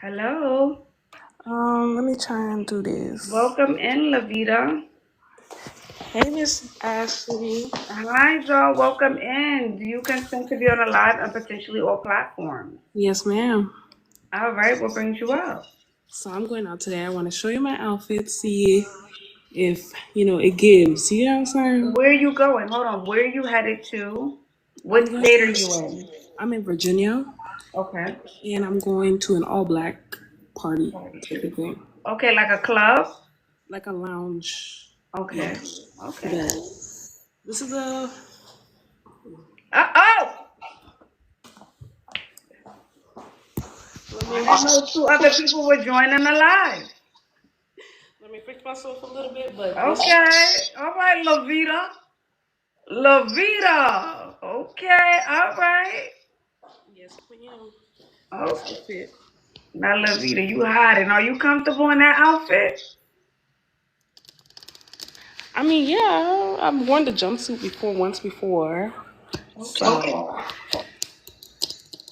Hello. Let me try and do this. Welcome in, Lavita. Hey, Miss Ashley. Hi, Joe. Welcome in. Do you consent to be on a live and potentially all platforms? Yes, ma'am. All right. What brings you up? So I'm going out today. I want to show you my outfit, see if, it gives. You know what I'm saying? Where are you going? Hold on. Where are you headed to? I'm What going state are to, you in? I'm in Virginia, Okay. and I'm going to an all-black party type of thing. Okay, like a club? Like a lounge. Yeah. Okay. Okay. But this is a, Oh! let I me, didn't know two other people were joining the live. let me fix myself a little bit, but this, Okay. All right, Lavita. Lavita. Okay. All right. yes, ma'am. This Okay. will fit. Now, Lavita, you hiding. Are you comfortable in that outfit? I mean, yeah, I've worn the jumpsuit once before. Okay. So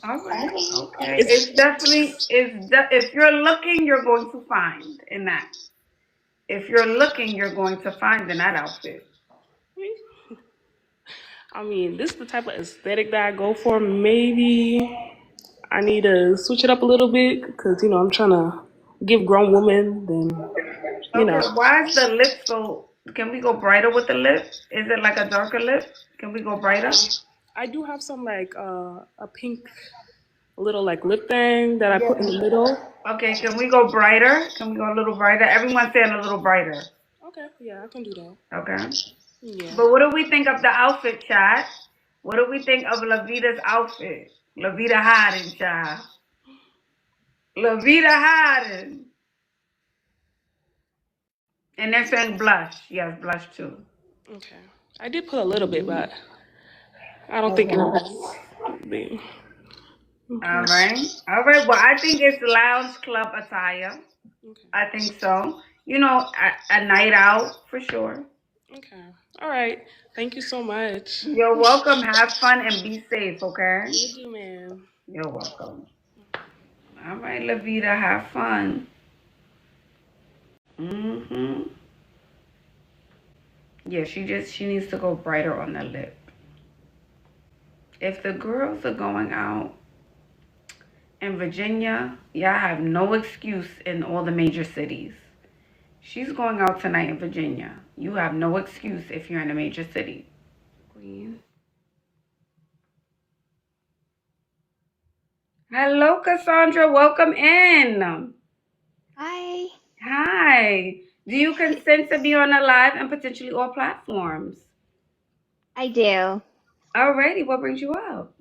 All right. Okay. it's, It's definitely if you're looking, you're going to find in that. If you're looking, you're going to find in that outfit. I mean, this is the type of aesthetic that I go for. Maybe I need to switch it up a little bit because, I'm trying to give grown women, then, you Okay. know, Why is the lip so? Can we go brighter with the lip? Is it like a darker lip? Can we go brighter? I do have some like a pink little like lip thing that I put in Yeah. the middle. Okay. Can we go brighter? Can we go a little brighter? Everyone's saying a little brighter. Okay, yeah, I can do that. Okay. Yeah. But what do we think of the outfit, chat? What do we think of Lavita's outfit? Lavita hiding, child. Lavita hiding. And they're saying blush. Yes, blush too. Okay. I did put a little bit, but I don't think it Okay. was big. All Okay. right. All right. Well, I think it's lounge club attire. Okay. I think so. A night out for sure. Okay. All right. Thank you so much. You're welcome. Have fun and be safe, okay? You do, man. You're welcome. All right, Lavita, have fun. Mm-hmm. Yeah, she needs to go brighter on the lip. If the girls are going out in Virginia, y'all have no excuse in all the major cities. She's going out tonight in Virginia. You have no excuse if you're in a major city. Queen. Hello, Cassandra. Welcome in. Hi, Hi. Do you consent to be on a live and potentially all platforms? I do. Alrighty, what brings you out?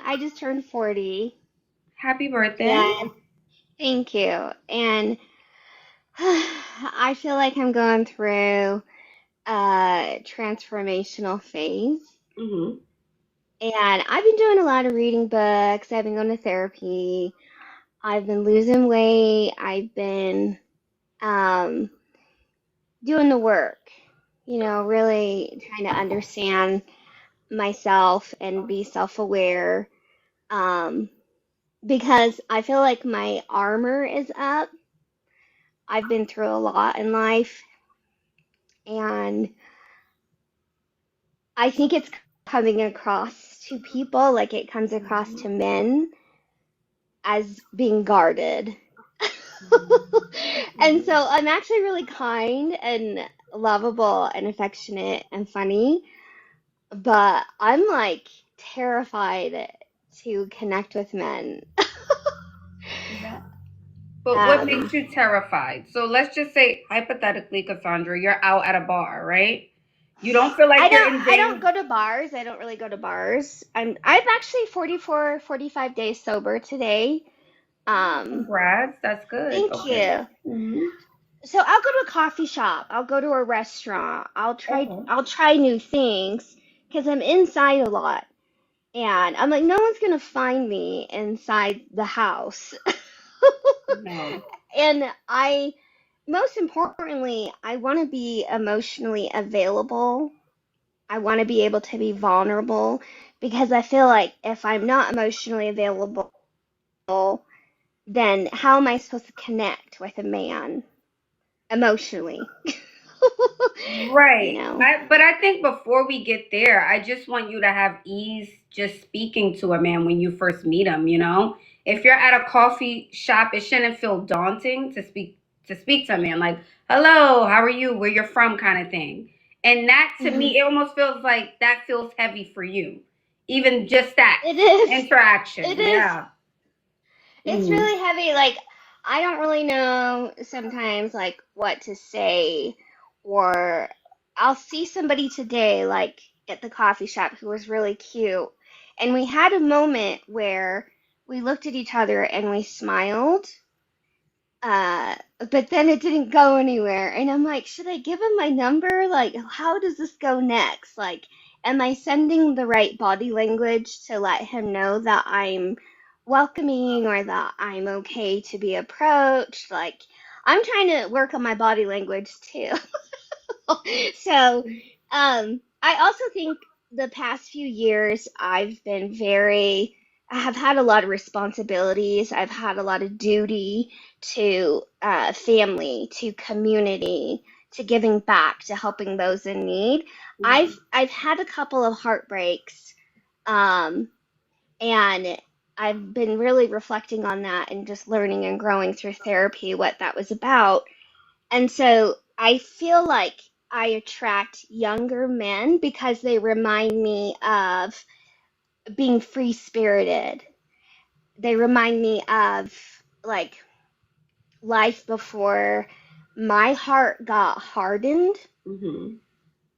I just turned 40. Happy birthday. And thank you. And I feel like I'm going through a transformational phase. Mm-hmm. And I've been doing a lot of reading books. I've been going to therapy. I've been losing weight. I've been um, doing the work, really trying to understand myself and be self-aware. Um, because I feel like my armor is up. I've been through a lot in life, and I think it's coming across to people like it comes across to men as being guarded. And so I'm actually really kind and lovable and affectionate and funny, but I'm like terrified to connect with men. But what makes Um, you terrified? So let's just say, hypothetically, Cassandra, you're out at a bar, right? You don't feel like you're in I don't danger. go to bars. I don't really go to bars. I'm actually 44, 45 days sober today. Um, Congrats, that's good. Thank Okay. you. Mm-hmm. So I'll go to a coffee shop. I'll go to a restaurant. Okay. I'll try new things because I'm inside a lot. And I'm like, no one's gonna find me inside the house. No. And most importantly, I want to be emotionally available. I want to be able to be vulnerable because I feel like if I'm not emotionally available, then how am I supposed to connect with a man emotionally? You Right. know? But I think before we get there, I just want you to have ease just speaking to a man when you first meet him, you know? If you're at a coffee shop, it shouldn't feel daunting to speak to a man like, "Hello, how are you? Where you're from?" kind of thing. And that to Mhm. me, it almost feels like that feels heavy for you. Even just that It is. It interaction. is. Yeah. It's Mhm. really heavy. Like, I don't really know sometimes, like, what to say. Or I'll see somebody today, like, at the coffee shop who was really cute. And we had a moment where we looked at each other and we smiled. Uh, but then it didn't go anywhere. And I'm like, should I give him my number? Like, how does this go next? Like, am I sending the right body language to let him know that I'm welcoming or that I'm okay to be approached? Like, I'm trying to work on my body language too. So, I also think the past few years I have had a lot of responsibilities. I've had a lot of duty to family, to community, to giving back, to helping those in need. I've had a couple of heartbreaks, um, and I've been really reflecting on that and just learning and growing through therapy what that was about. And so I feel like I attract younger men because they remind me of being free spirited. They remind me of like life before my heart got hardened, Mhm.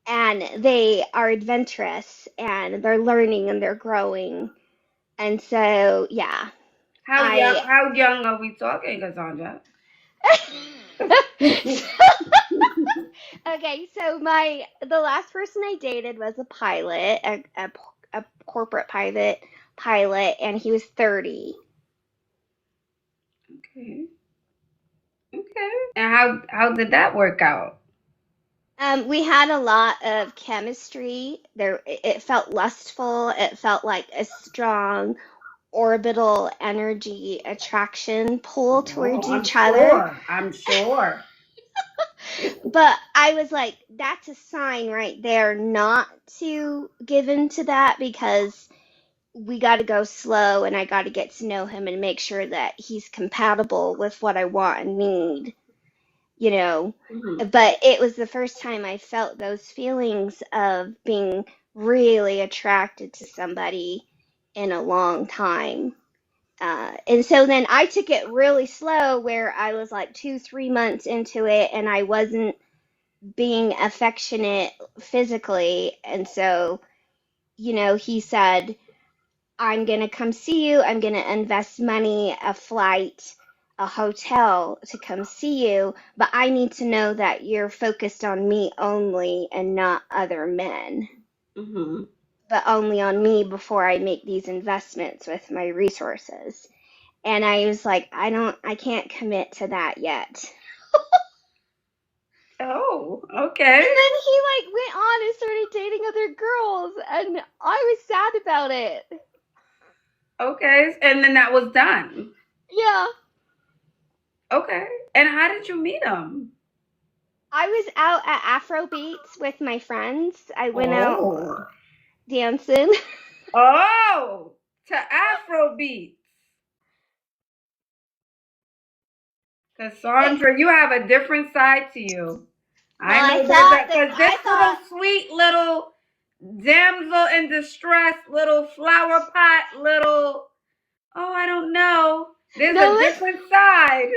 and they are adventurous and they're learning and they're growing. And so, yeah, I How young are we talking, Cassandra? Okay, so the last person I dated was a pilot, a corporate pilot, and he was 30. Okay. Okay. And how did that work out? We had a lot of chemistry. It felt lustful. It felt like a strong orbital energy attraction pull Oh, towards I'm each other. sure. I'm sure. But I was like, that's a sign right there not to give in to that, because we got to go slow and I got to get to know him and make sure that he's compatible with what I want and need, you know. Mhm. But it was the first time I felt those feelings of being really attracted to somebody in a long time. And so then I took it really slow, where I was like 2, 3 months into it and I wasn't being affectionate physically. And so, he said, I'm going to come see you. I'm going to invest money, a flight, a hotel to come see you, but I need to know that you're focused on me only and not other men, Mhm. but only on me before I make these investments with my resources. And I was like, I can't commit to that yet. Oh, okay. And then he like went on and started dating other girls, and I was sad about it. Okay. And then that was done. Yeah. Okay. And how did you meet him? I was out at Afro Beats with my friends. I went out Oh. dancing. Oh, to Afro beats. It, Cassandra, you have a different side to you. well, I know there's a because this I little thought sweet little damsel in distress, little flower pot, little I don't know. There's no, a different side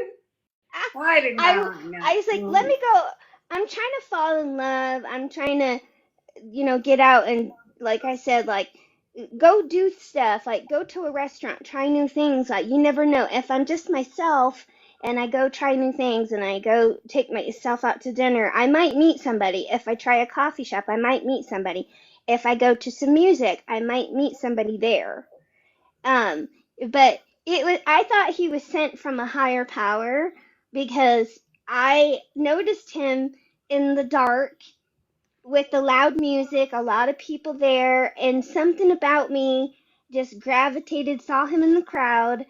hiding I behind that. I was like, let Mhm. me go. I'm trying to fall in love. I'm trying to, get out and, like I said, like, go do stuff, like go to a restaurant, try new things. Like, you never know. If I'm just myself and I go try new things and I go take myself out to dinner, I might meet somebody. If I try a coffee shop, I might meet somebody. If I go to some music, I might meet somebody there. Um, but I thought he was sent from a higher power, because I noticed him in the dark with the loud music, a lot of people there, and something about me just gravitated, saw him in the crowd,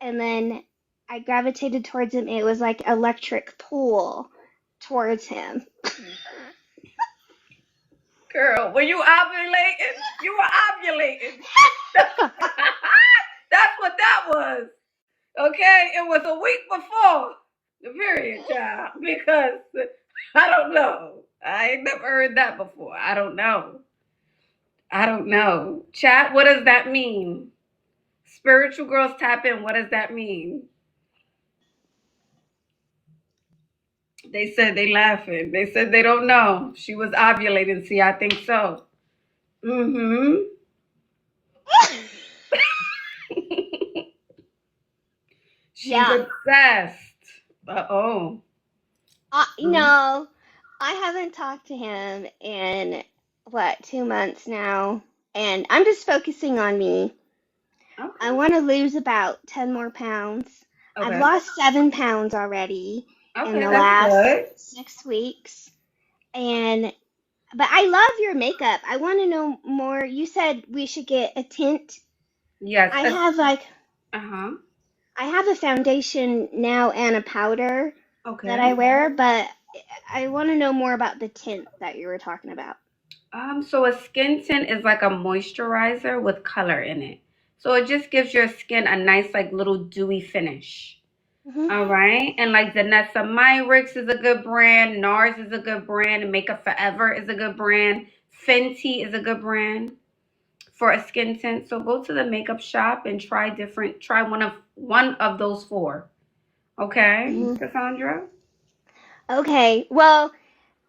and then I gravitated towards him. It was like electric pull towards him. Girl, were you ovulating? You were ovulating. That's what that was. Okay? It was a week before the period, child. Because I don't know. I ain't never heard that before. I don't know. I don't know. Chat, what does that mean? Spiritual girls tap in. What does that mean? They said they laughing. They said they don't know. She was ovulating. See, I think so. Mm-hmm. She's Yeah. obsessed. Uh-oh. No, I haven't talked to him in what, 2 months now, and I'm just focusing on me. Okay. I want to lose about 10 more pounds. I've Okay. lost 7 pounds already in Okay, the that's last good. 6 weeks. But I love your makeup. I want to know more. You said we should get a tint. Yes. I have like Uh-huh. I have a foundation now and a powder that Okay. I wear, but I want to know more about the tint that you were talking about. So a skin tint is like a moisturizer with color in it. So it just gives your skin a nice, like, little dewy finish. Hmm. All right. And like Danessa Myricks is a good brand. NARS is a good brand. Makeup Forever is a good brand. Fenty is a good brand for a skin tint. So go to the makeup shop and try one of those four. Okay, Hmm. Cassandra? Okay. Well,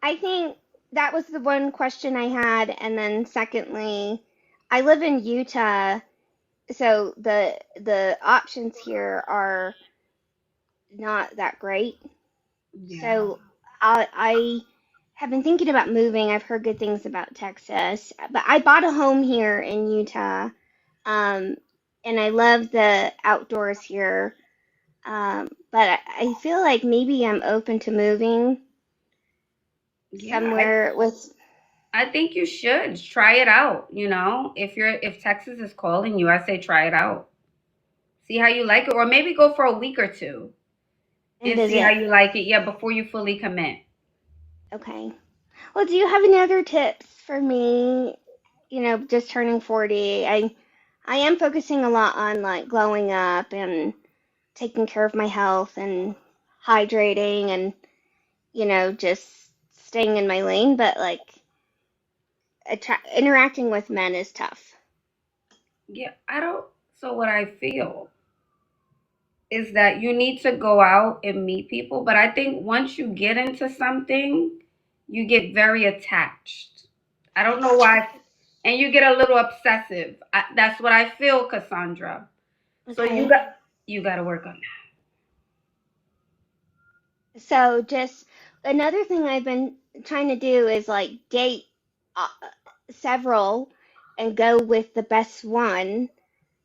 I think that was the one question I had, and then secondly, I live in Utah, so the options here are not that great. Yeah. So I have been thinking about moving. I've heard good things about Texas, but I bought a home here in Utah, um, and I love the outdoors here. But I feel like maybe I'm open to moving Yeah, somewhere with. I think you should try it out, if Texas is calling you, I say try it out. See how you like it, or maybe go for a week or two And and see how visit. you like it. Yeah, before you fully commit. Okay. Well, do you have any other tips for me? Just turning 40. I am focusing a lot on like glowing up and taking care of my health and hydrating and just staying in my lane, but like interacting with men is tough. Yeah, I don't so what I feel is that you need to go out and meet people, but I think once you get into something, you get very attached. I don't know That's true. why, and you get a little obsessive. That's what I feel, Cassandra. So Okay. you got to work on So just another thing I've been trying to do is like date uh, several and go with the best one.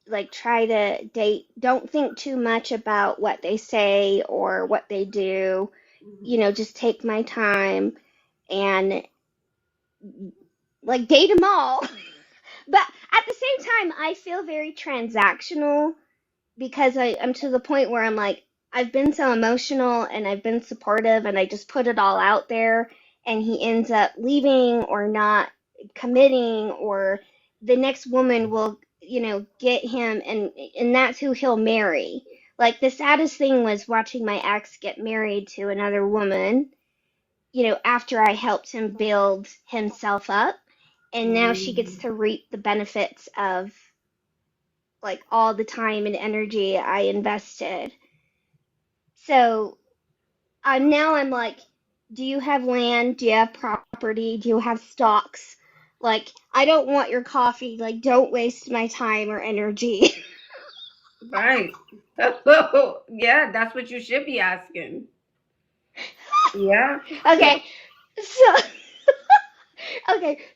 Like try to date, don't think too much about what they say or what they do. that. Just take my time and like date them all. But at the same time, I feel very transactional because I'm to the point where I'm like, I've been so emotional and I've been supportive and I just put it all out there and he ends up leaving or not committing or the next woman will, get him and that's who he'll marry. Like the saddest thing was watching my ex get married to another woman, after I helped him build himself up and now she gets Mm. to reap the benefits of like all the time and energy I invested. So now I'm like, do you have land? Do you have property? Do you have stocks? Like, I don't want your coffee. Like, don't waste my time or energy. Right. Yeah, that's what you should be asking. Yeah. Okay, so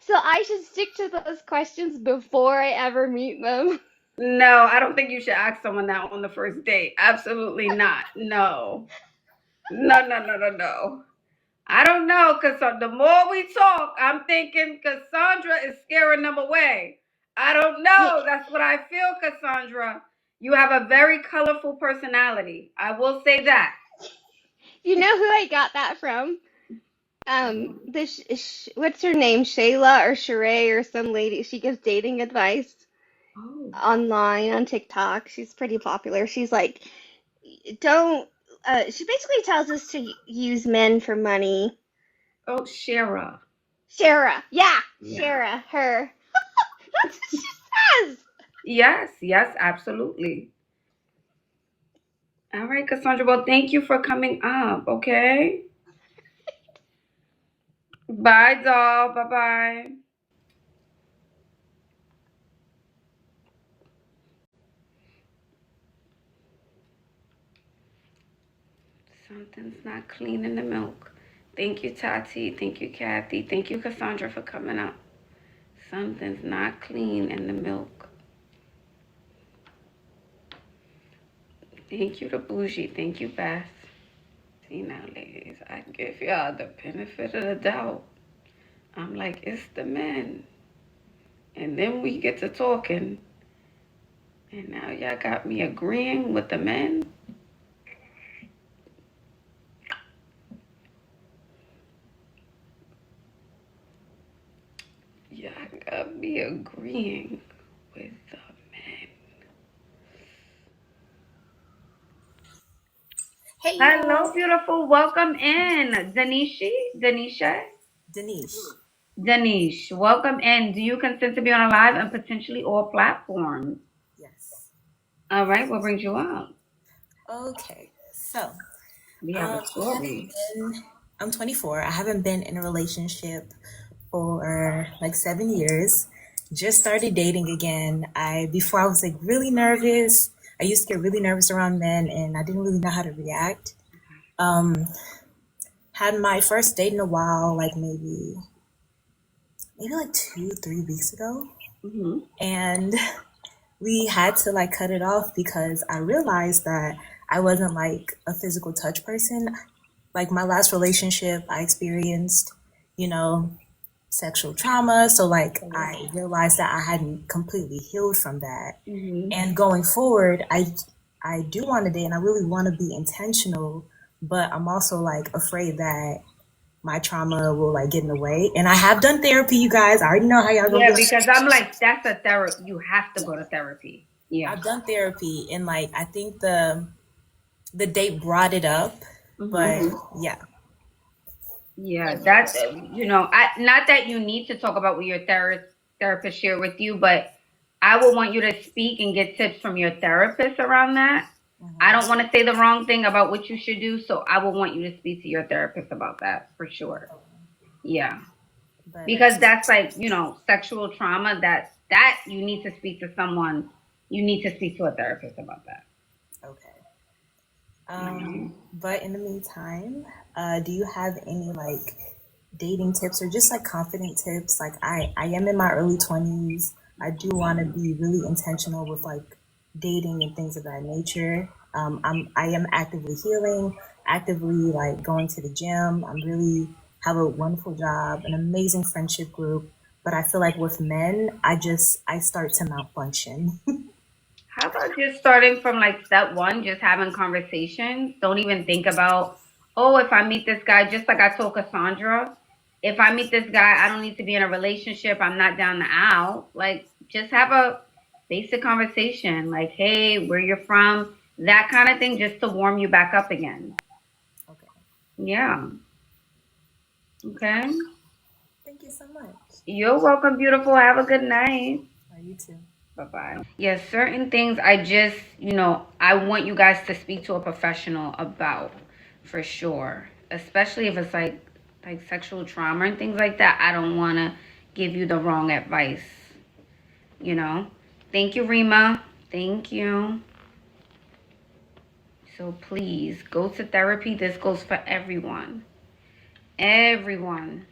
so I should stick to those questions before I ever meet them. No, I don't think you should ask someone that on the first date. Absolutely not. No. No, no, no, no, no. I don't know, because the more we talk, I'm thinking Cassandra is scaring them away. I don't Y- know. That's what I feel, Cassandra. You have a very colorful personality. I will say that. You know who I got that from? What's her name? Shayla or Sheree or some lady. She gives dating advice Oh. online on TikTok. She's pretty popular. She's like, don't. She basically tells us to use men for money. Oh, Shara. Shara, yeah, Yeah. Shara, her. That's what she says. Yes, absolutely. All right, Cassandra. Well, thank you for coming up, okay? Bye, doll. Bye-bye. Something's not clean in the milk. Thank you, Tati. Thank you, Kathy. Thank you, Cassandra, for coming up. Something's not clean in the milk. Thank you to Bougie. Thank you, Beth. See now, ladies, I give y'all the benefit of the doubt. I'm like, it's the men. And then we get to talking. And now y'all got me agreeing with the men. Y'all got me agreeing with the men. Hey, Hello, beautiful. Welcome in. Denisha? Danish, welcome in. Do you consent to be on a live and potentially all platforms? Yes. All right, what brings you up? Okay. So, We have a story. I'm 24. I haven't been in a relationship for like 7 years. Just started dating again. Before I was like really nervous. I used to get really nervous around men and I didn't really know how to react. Had my first date in a while, like maybe like 2-3 weeks ago. Mm-hmm. And we had to like cut it off because I realized that I wasn't like a physical touch person. Like my last relationship, I experienced, sexual trauma. So like I realized that I hadn't completely healed from that. Mm-hmm. And going forward, I do want to date and I really want to be intentional, but I'm also like afraid that my trauma will like get in the way. And I have done therapy, you guys. I already know how y'all Yeah, go. because I'm like, that's a therapy. You have to go to therapy. Yeah. I've done therapy and like I think the date brought it up, but yeah. Yeah, that's not that you need to talk about what your therapist shared with you, but I would want you to speak and get tips from your therapist around that. I don't want to say the wrong thing about what you should do, so I will want you to speak to your therapist about that for sure. Yeah. Because that's like, sexual trauma that you need to speak to someone. You need to speak to a therapist about that. Okay. But in the meantime, do you have any like dating tips or just like confident tips? Like I am in my early 20s. I do want to be really intentional with like dating and things of that nature. I am actively healing, actively like going to the gym. I'm really have a wonderful job, an amazing friendship group. But I feel like with men, I start to malfunction. How about just starting from like step one, just having conversations? Don't even think about, oh, if I meet this guy, just like I told Cassandra, if I meet this guy, I don't need to be in a relationship. I'm not down the aisle. Like, just have a basic conversation, like, hey, where you're from, that kind of thing, just to warm you back up again. Okay. Yeah. Okay. Thank you so much. You're welcome, beautiful. Have a good night. You too. Bye-bye. Yes, certain things I just, I want you guys to speak to a professional about for sure. Especially if it's like sexual trauma and things like that. I don't want to give you the wrong advice. Thank you, Rima. Thank you. So please go to therapy. This goes for everyone. Everyone.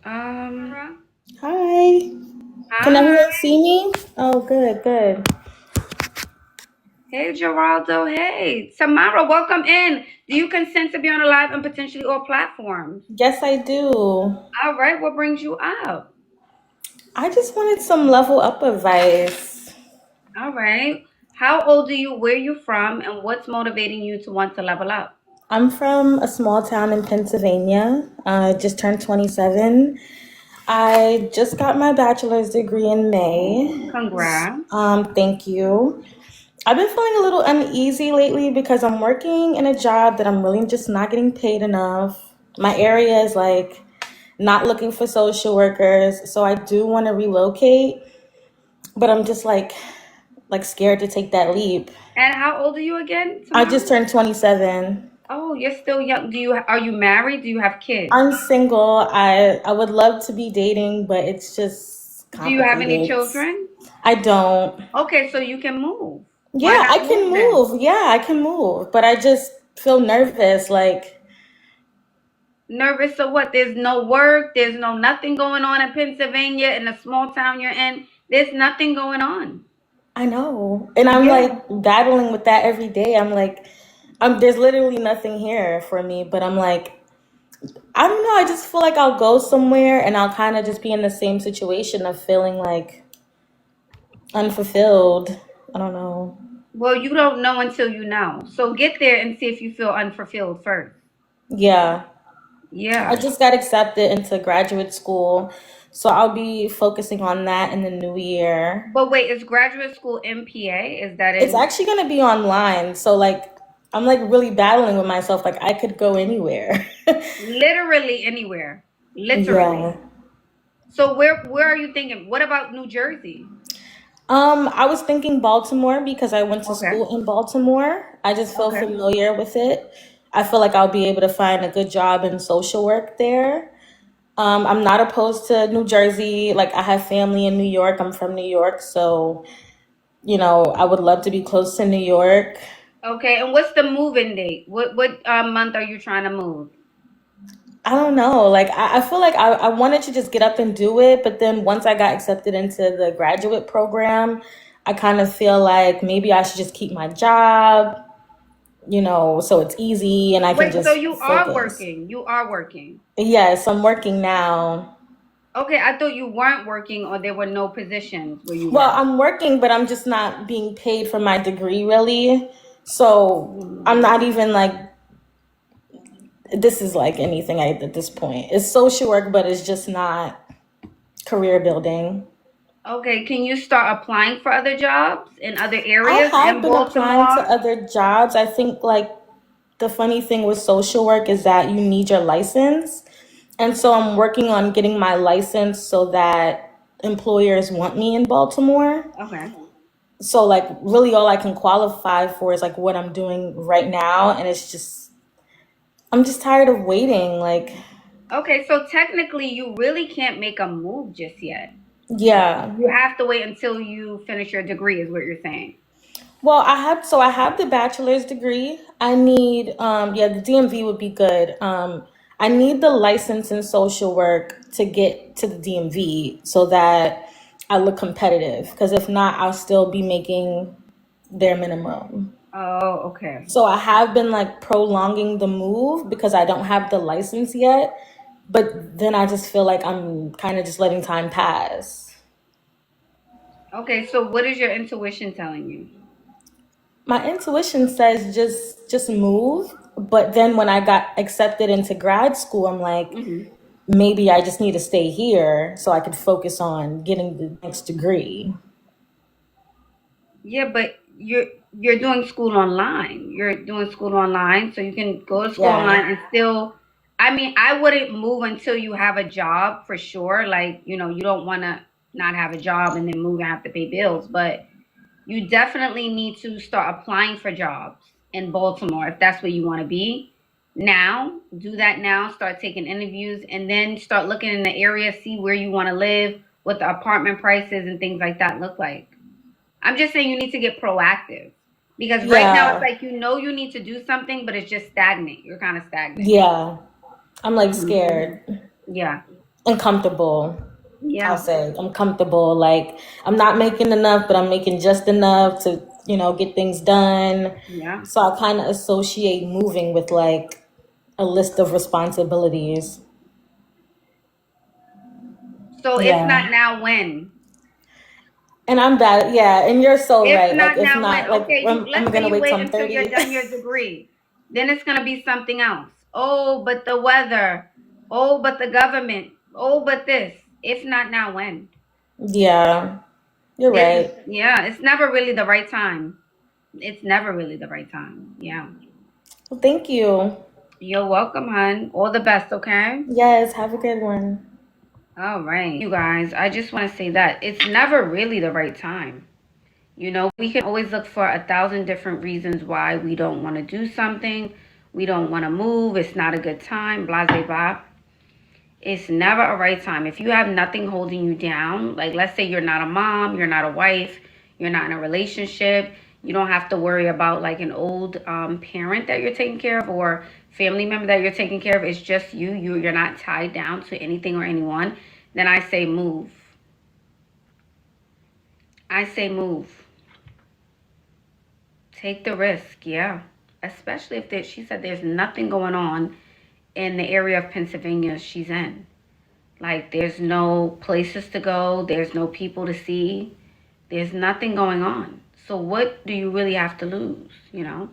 Hi. Can Hi. everyone see me? Oh, good. Hey, Geraldo. Hey, Tamara. Welcome in. Do you consent to be on a live and potentially all platforms? Yes, I do. All right. What brings you up? I just wanted some level up advice. All right. How old are you? Where you from? And what's motivating you to want to level up? I'm from a small town in Pennsylvania. I just turned 27. I just got my bachelor's degree in May. Congrats. Thank you. I've been feeling a little uneasy lately because I'm working in a job that I'm really just not getting paid enough. My area is like not looking for social workers, so I do want to relocate, but I'm just like scared to take that leap. And how old are you again, I just Tamara? turned 27. Oh, you're still young. Are you married? Do you have kids? I'm single. I would love to be dating, but it's just Do you have any complicated. children? I don't. Okay, so you can move. Why Yeah, I not can move then? move. Yeah, I can move, but I just feel nervous. Like, Nervous of what? There's no work. There's no nothing going on in Pennsylvania in the small town you're in. There's nothing going on. I know. And I'm Yeah. like battling with that every day. I'm like, there's literally nothing here for me, but I'm like, I don't know. I just feel like I'll go somewhere and I'll kind of just be in the same situation of feeling like unfulfilled. I don't know. Well, you don't know until you know. So get there and see if you feel unfulfilled first. Yeah. I Yeah. just got accepted into graduate school, so I'll be focusing on that in the new year. But wait, is graduate school MPA? Is that It's in actually going to be online, so like I'm like really battling with myself. Like I could go anywhere. literally anywhere? Yeah. Literally. So where are you thinking? What about New Jersey? I was thinking Baltimore because I went to Okay. school in Baltimore. I just feel Okay. familiar with it. I feel like I'll be able to find a good job in social work there. I'm not opposed to New Jersey. Like I have family in New York. I'm from New York, so I would love to be close to New York. Okay. And what's the move-in date? What month are you trying to move? I don't know. Like I feel like I wanted to just get up and do it, but then once I got accepted into the graduate program, I kind of feel like maybe I should just keep my job, so it's easy and I can Wait, so just you are focus. working. You are working. Yes, I'm working now. Okay, I thought you weren't working or there were no positions where you Well, were. I'm working, but I'm just not being paid for my degree really. So I'm not even like this is like anything at this point. It's social work, but it's just not career building. Okay, can you start applying for other jobs in other I areas have in been applying to Baltimore? other jobs. I think like the funny thing with social work is that you need your license. And so I'm working on getting my license so that employers want me in Baltimore. Okay. So like really all I can qualify for is like what I'm doing right now and it's just I'm just tired of waiting like Okay, so technically you really can't make a move just yet. yeah. You have to wait until you finish your degree, is what you're saying. Well, I have the bachelor's degree. I need yeah, the DMV would be good. I need the license in social work to get to the DMV so that I look competitive because if not, I'll still be making their minimum. Oh, okay. So I have been like prolonging the move because I don't have the license yet, but then I just feel like I'm kind of just letting time pass. Okay, so what is your intuition telling you? My intuition says just move, but then when I got accepted into grad school, I'm like Hmm. maybe I just need to stay here so I could focus on getting the next degree. Yeah, but you're doing school online. You're doing school online, so you can go to school Yeah. online and still. I mean, I wouldn't move until you have a job for sure. Like, you don't want to not have a job and then move and have to pay bills, but you definitely need to start applying for jobs in Baltimore if that's where you want to be. Now, do that now. Start taking interviews and then start looking in the area, see where you want to live, what the apartment prices and things like that look like. I'm just saying you need to get proactive because right now it's Yeah. like you need to do something, but it's just stagnant. You're kind of stagnant. Yeah. I'm like Hmm. scared Yeah. and comfortable. I'll Yeah. say I'm comfortable. Like I'm not making enough, but I'm making just enough to, get things done. Yeah. So I kind of associate moving with like a list of responsibilities. So if Yeah. not now, when? And I'm bad. Yeah, and you're so If right. Like, not if now, when? not, like, Okay, I'm let's say gonna you wait till wait I'm until you're 30. done your degree. Then it's gonna be something else. Oh, but the weather. Oh, but the government. Oh, but this. If not now, when? Yeah, you're right. Yeah, it's never really the right time. It's never really the right time. Yeah. Well, thank you. You're welcome, hon. All the best, okay? Yes, have a good one. All right. You guys, I just want to say that it's never really the right time. You know, we can always look for 1,000 different reasons why we don't want to do something. We don't want to move. It's not a good time. Blah, blah, blah. It's never a right time. If you have nothing holding you down, like let's say you're not a mom, you're not a wife, you're not in a relationship, you don't have to worry about like an old parent that you're taking care of or family member that you're taking care of. It's just you. You're not tied down to anything or anyone. Then I say move. I say move. Take the risk, yeah. Especially if she said there's nothing going on in the area of Pennsylvania she's in. Like, there's no places to go. There's no people to see. There's nothing going on. So what do you really have to lose, you know?